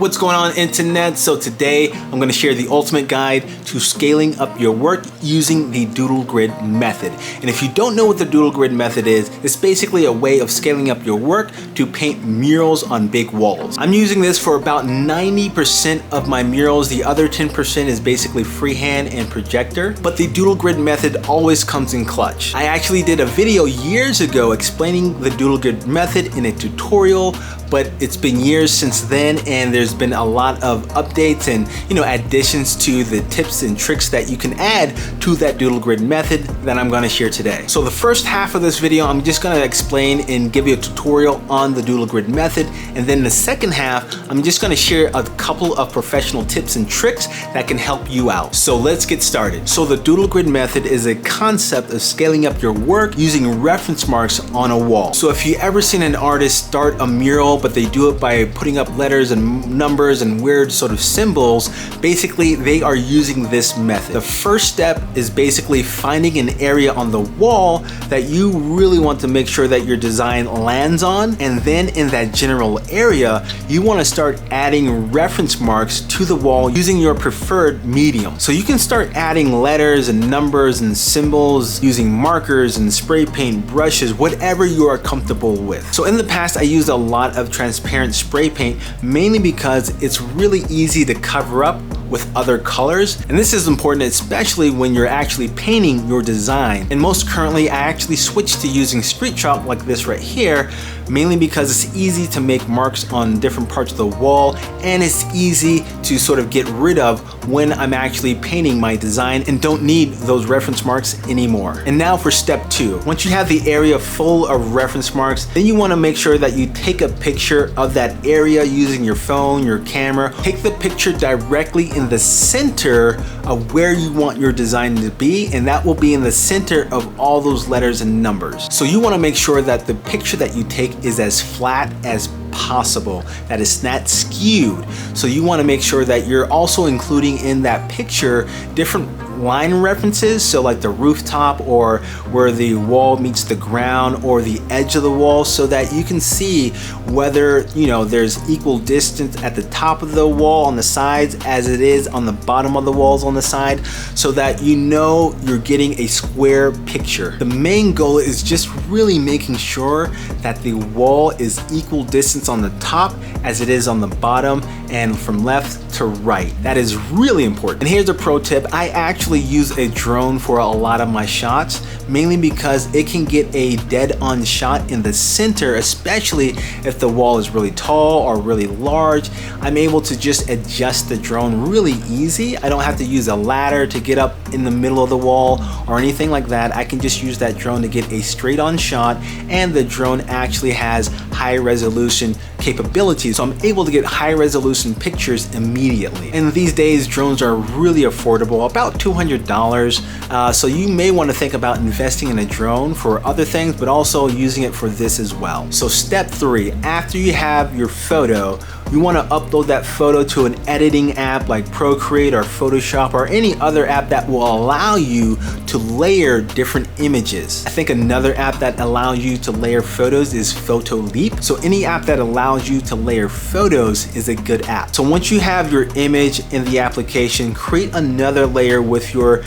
What's going on, internet? So today I'm going to share the ultimate guide to scaling up your work using the Doodle Grid method. And if you don't know what the Doodle Grid method is, it's basically a way of scaling up your work to paint murals on big walls. I'm using this for about 90% of my murals. The other 10% is basically freehand and projector, but the Doodle Grid method always comes in clutch. I actually did a video years ago explaining the Doodle Grid method in a tutorial, but it's been years since then, and there's been a lot of updates and additions to the tips and tricks that you can add to that Doodle Grid method that I'm gonna share today. So the first half of this video, I'm just gonna explain and give you a tutorial on the Doodle Grid method, and then the second half, I'm just gonna share a couple of professional tips and tricks that can help you out. So let's get started. So the Doodle Grid method is a concept of scaling up your work using reference marks on a wall. So if you ever seen an artist start a mural, but they do it by putting up letters and numbers and weird sort of symbols, basically they are using this method. The first step is basically finding an area on the wall that you really want to make sure that your design lands on, and then in that general area, you want to start adding reference marks to the wall using your preferred medium. So you can start adding letters and numbers and symbols using markers and spray paint brushes, whatever you are comfortable with. So in the past, I used a lot of transparent spray paint, mainly because it's really easy to cover up with other colors. And this is important, especially when you're actually painting your design. And most currently, I actually switched to using street chalk like this right here, mainly because it's easy to make marks on different parts of the wall, and it's easy to sort of get rid of when I'm actually painting my design and don't need those reference marks anymore. And now for step 2. Once you have the area full of reference marks, then you want to make sure that you take a picture of that area using your phone, your camera. Take the picture directly in the center of where you want your design to be, and that will be in the center of all those letters and numbers. So you want to make sure that the picture that you take is as flat as possible, that it's not skewed. So you want to make sure that you're also including in that picture different line references, so like the rooftop or where the wall meets the ground or the edge of the wall, so that you can see whether there's equal distance at the top of the wall on the sides as it is on the bottom of the walls on the side, so that you're getting a square picture. The main goal is just really making sure that the wall is equal distance on the top as it is on the bottom and from left to right. That is really important. And here's a pro tip. I actually use a drone for a lot of my shots, mainly because it can get a dead-on shot in the center, especially if the wall is really tall or really large. I'm able to just adjust the drone really easy. I don't have to use a ladder to get up in the middle of the wall or anything like that. I can just use that drone to get a straight-on shot, and the drone actually has high resolution capabilities, so I'm able to get high resolution pictures immediately. And these days, drones are really affordable, about $200. So you may want to think about investing in a drone for other things, but also using it for this as well. So step 3, after you have your photo, you want to upload that photo to an editing app like Procreate or Photoshop or any other app that will allow you to layer different images. I think another app that allows you to layer photos is Leap. So any app that allows you to layer photos is a good app. So once you have your image in the application, create another layer with your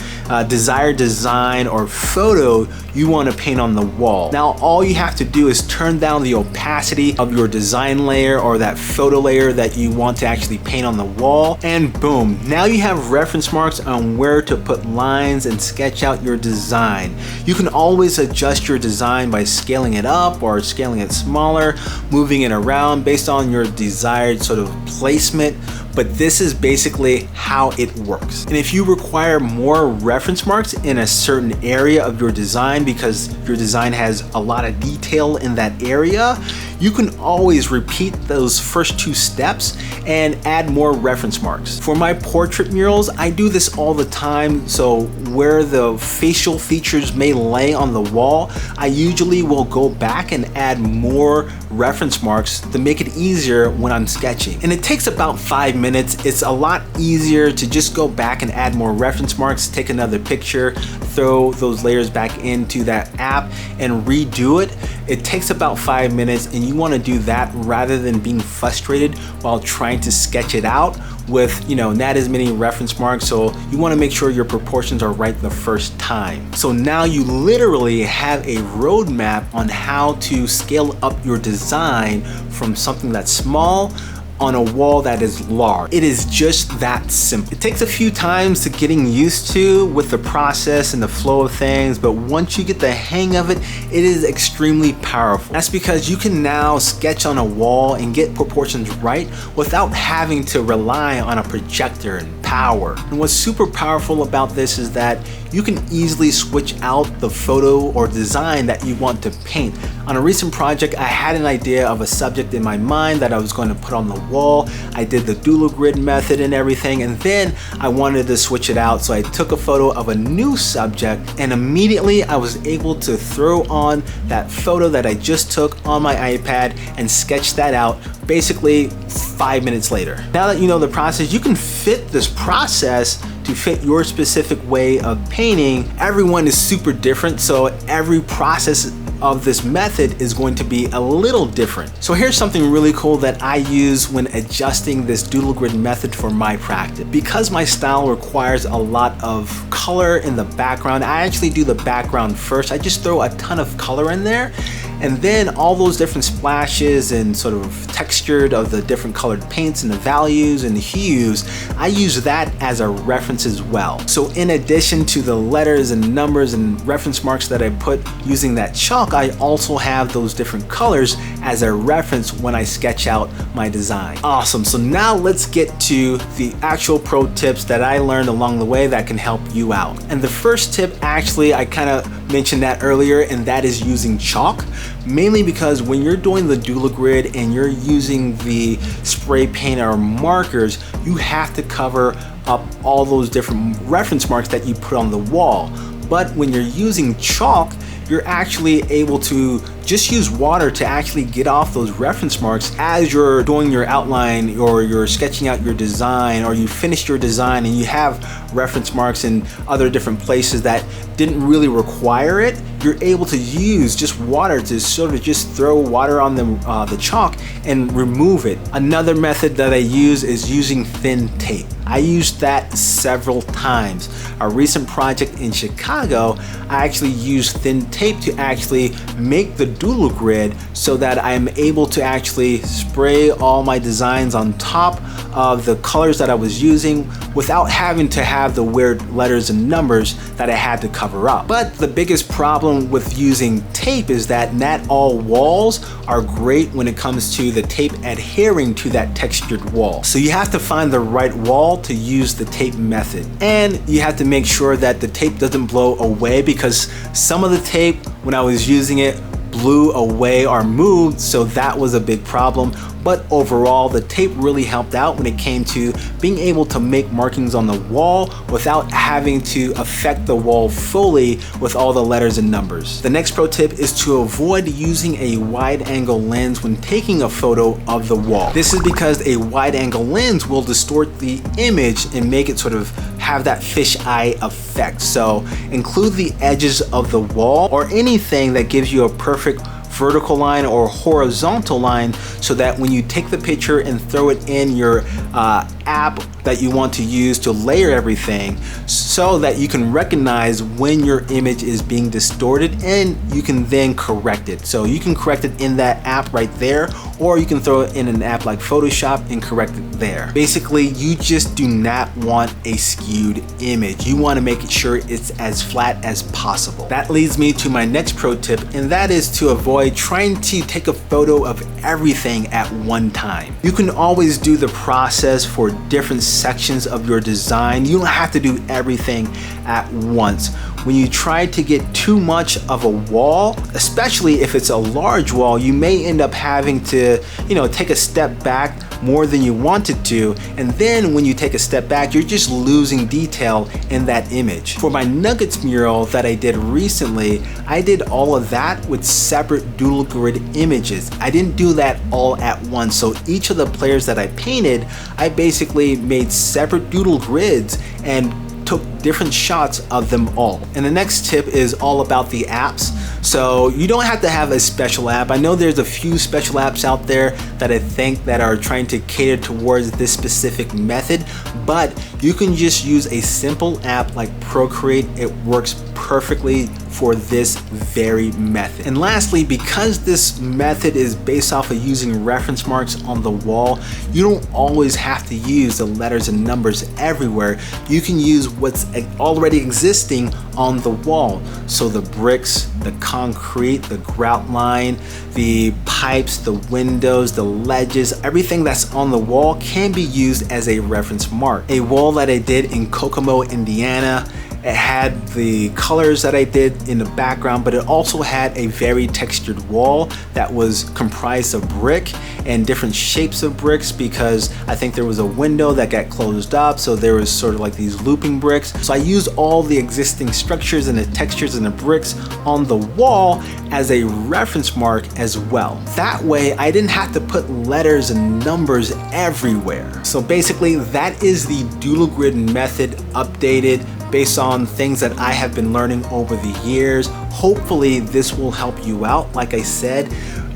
desired design or photo you want to paint on the wall. Now all you have to do is turn down the opacity of your design layer or that photo layer that you want to actually paint on the wall, and boom, now you have reference marks on where to put lines and sketch out your design. You can always adjust your design by scaling it up or scaling it smaller, moving it around based on your desired sort of placement, but this is basically how it works. And if you require more reference marks in a certain area of your design because your design has a lot of detail in that area, you can always repeat those first 2 steps and add more reference marks. For my portrait murals, I do this all the time, so where the facial features may lay on the wall, I usually will go back and add more reference marks to make it easier when I'm sketching. And it takes about 5 minutes. It's a lot easier to just go back and add more reference marks, take another picture, throw those layers back into that app and redo it. It takes about 5 minutes, and you want to do that rather than being frustrated while trying trying to sketch it out with, not as many reference marks. So you want to make sure your proportions are right the first time. So now you literally have a roadmap on how to scale up your design from something that's small on a wall that is large. It is just that simple. It takes a few times to getting used to with the process and the flow of things, but once you get the hang of it, it is extremely powerful. That's because you can now sketch on a wall and get proportions right without having to rely on a projector and power. And what's super powerful about this is that you can easily switch out the photo or design that you want to paint. On a recent project, I had an idea of a subject in my mind that I was going to put on the wall. I did the Doodle Grid method and everything, and then I wanted to switch it out. So I took a photo of a new subject, and immediately I was able to throw on that photo that I just took on my iPad and sketch that out basically 5 minutes later. Now that you know the process, you can fit this process to fit your specific way of painting. Everyone is super different, so every process of this method is going to be a little different. So here's something really cool that I use when adjusting this Doodle Grid method for my practice. Because my style requires a lot of color in the background, I actually do the background first. I just throw a ton of color in there, and then all those different splashes and sort of textured of the different colored paints and the values and the hues, I use that as a reference as well. So in addition to the letters and numbers and reference marks that I put using that chalk, I also have those different colors as a reference when I sketch out my design. Awesome, so now let's get to the actual pro tips that I learned along the way that can help you out. And the first tip, actually, I kind of mentioned that earlier, and that is using chalk. Mainly because when you're doing the Doodle Grid and you're using the spray paint or markers, you have to cover up all those different reference marks that you put on the wall. But when you're using chalk, you're actually able to just use water to actually get off those reference marks as you're doing your outline or you're sketching out your design, or you finished your design and you have reference marks in other different places that didn't really require it. You're able to use just water to sort of just throw water on the chalk and remove it. Another method that I use is using thin tape. I used that several times. A recent project in Chicago, I actually used thin tape to actually make the Doodle Grid so that I'm able to actually spray all my designs on top of the colors that I was using without having to have the weird letters and numbers that I had to cover up. But the biggest problem with using tape is that not all walls are great when it comes to the tape adhering to that textured wall. So you have to find the right wall to use the tape method. And you have to make sure that the tape doesn't blow away, because some of the tape, when I was using it, blew away or moved, so that was a big problem. But overall, the tape really helped out when it came to being able to make markings on the wall without having to affect the wall fully with all the letters and numbers. The next pro tip is to avoid using a wide angle lens when taking a photo of the wall. This is because a wide angle lens will distort the image and make it sort of have that fisheye effect. So include the edges of the wall or anything that gives you a perfect vertical line or horizontal line, so that when you take the picture and throw it in your app that you want to use to layer everything, so that you can recognize when your image is being distorted and you can then correct it. So you can correct it in that app right there, or you can throw it in an app like Photoshop and correct it there. Basically, you just do not want a skewed image. You want to make sure it's as flat as possible. That leads me to my next pro tip, and that is to avoid trying to take a photo of everything at one time. You can always do the process for different sections of your design. You don't have to do everything at once. When you try to get too much of a wall, especially if it's a large wall, you may end up having to, take a step back more than you wanted to, and then when you take a step back, you're just losing detail in that image. For my Nuggets mural that I did recently, I did all of that with separate Doodle Grid images. I didn't do that all at once, so each of the players that I painted, I basically made separate Doodle Grids and took different shots of them all. And the next tip is all about the apps. So you don't have to have a special app. I know there's a few special apps out there that I think that are trying to cater towards this specific method, but you can just use a simple app like Procreate. It works perfectly for this very method. And lastly, because this method is based off of using reference marks on the wall, you don't always have to use the letters and numbers everywhere. You can use what's already existing on the wall. So the bricks, the concrete, the grout line, the pipes, the windows, the ledges, everything that's on the wall can be used as a reference mark. A wall that I did in Kokomo, Indiana, it had the colors that I did in the background, but it also had a very textured wall that was comprised of brick and different shapes of bricks, because I think there was a window that got closed up, so there was sort of like these looping bricks. So I used all the existing structures and the textures and the bricks on the wall as a reference mark as well. That way I didn't have to put letters and numbers everywhere. So basically that is the Doodle Grid method updated based on things that I have been learning over the years. Hopefully this will help you out. Like I said,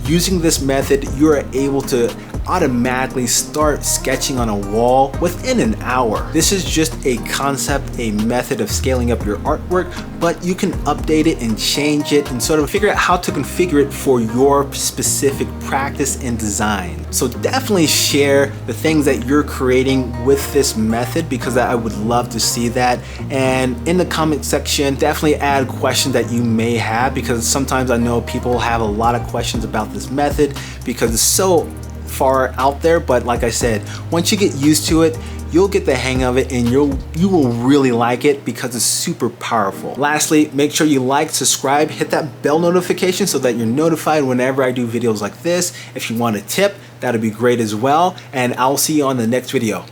using this method, you're able to automatically start sketching on a wall within an hour. This is just a concept, a method of scaling up your artwork, but you can update it and change it and sort of figure out how to configure it for your specific practice and design. So definitely share the things that you're creating with this method, because I would love to see that. And in the comment section, definitely add questions that you may have, because sometimes I know people have a lot of questions about this method because it's so far out there. But like I said, once you get used to it, you'll get the hang of it and you will really like it because it's super powerful. Lastly, make sure you like, subscribe, hit that bell notification so that you're notified whenever I do videos like this. If you want a tip, that'd be great as well. And I'll see you on the next video.